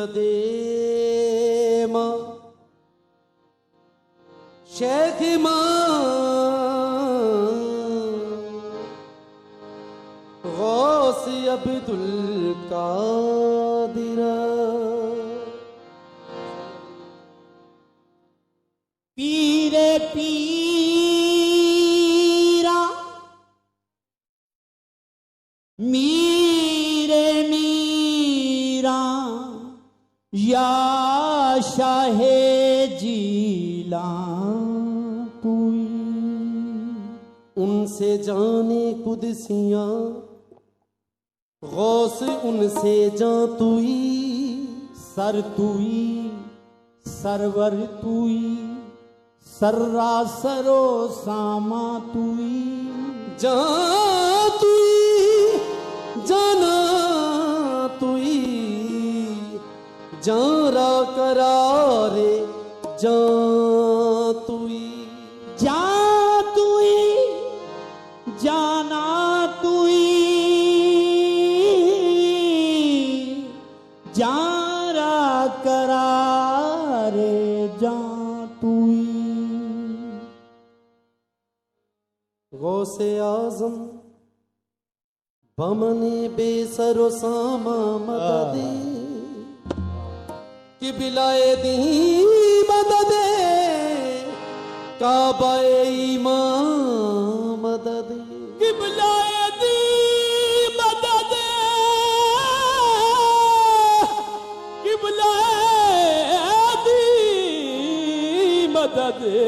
अदेमा शेख गौस अब्दुल कादिर पीरे पीरा मीरे मीरा या शाहे जीला तुई उनसे जाने कुदसियां गौस उनसे जा तुई सर तुई सरवर तुई सर्रा सरो सामा तुई जा तुई जाना तुई जारा करारे जा तुई जा तुई जाना तुई जारा करारे जा तुई गौसे आजम बमने बेसरो सामा मददे किबिलाए दी मददे काबाए ईमान मददे किबलाए दी मददे किबलाए दी मददे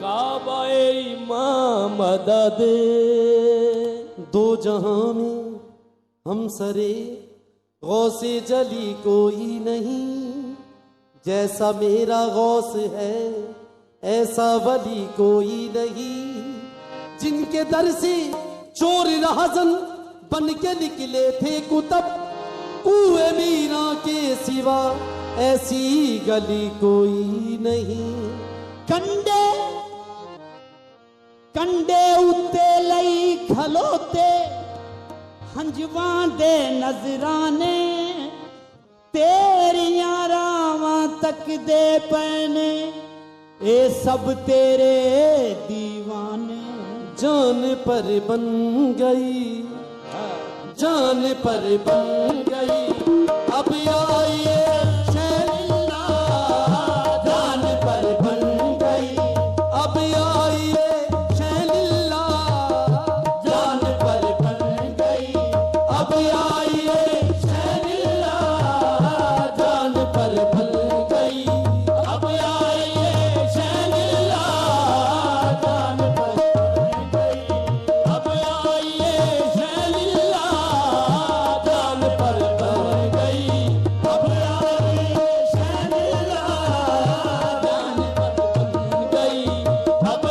काबाए इमाम मददे दो जहां में हम सरे गौसे जली कोई नहीं जैसा मेरा गौस है ऐसा वली कोई नहीं जिनके दर से चोर राहजन बन के निकले थे कुतब कुए मीरा के सिवा ऐसी गली कोई नहीं कंडे कंडे उत्ते लई खलोते हंजवां दे नजराने तेरियां रावां तक दे पैने ए सब तेरे दीवाने जान पर बन गई जान पर बन गई अब आइए शैलिल्ला जान पर बन गई अब आइए शैलिल्ला जान पर बन गई अब आइए शैलिल्ला जान पर बन गई अब आइए शैलिल्ला जान पर बन गई अब आइए शैलिल्ला जान पर बन गई अब आइए शैलिल्ला जान पर बन गई अब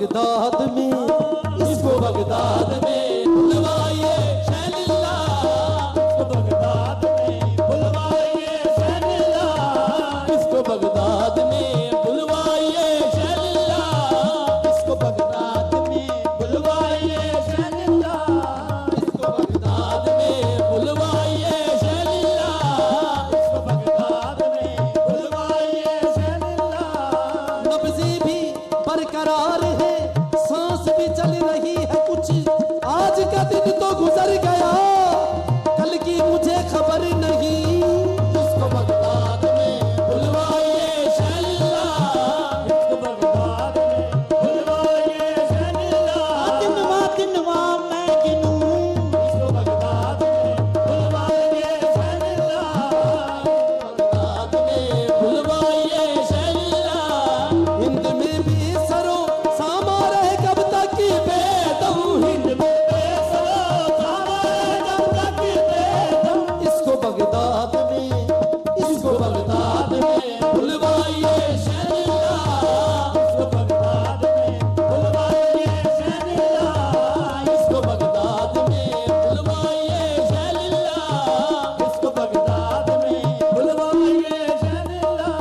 बगदाद में, इसको बगदाद में बुलवाइए शैलिल्ला, इसको बगदाद में बुलवाइए शैलिल्ला, इसको बगदाद में बुलवाइए शैलिल्ला, इसको बगदाद में बुलवाइए शैलिल्ला, इसको बगदाद में बुलवाइए शैलिल्ला, इसको बगदाद में बुलवाइए शैलिल्ला। नब्ज़े भी बरकरार है, सांस भी चल रही है कुछ, आज का दिन तो गुजर गया, कल की मुझे खबर नहीं, इसको बगदाद में बुलवाइए शैलिल्ला, इसको बगदाद में बुलवाइए शैलिल्ला। दिनवा मैं गिनूं, इसको बगदाद में बुलवाइए शैलिल्ला, बगदाद में बुलवाइए शैलिल्ला, हिंद में भी सरो सामा रहे कब तक की बेदम, हिंद में बेसरो सामाए जब तक बेदम, इसको बगदाद में, इसको बगदाद में बुलवाइए शैलिल्ला, इसको बगदाद में बुलवाइए शैलिल्ला, इसको बगदाद में बुलवाइए शैलिल्ला, इसको बगदाद में बुलवाइए शैलिल्ला।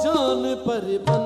जान पर बन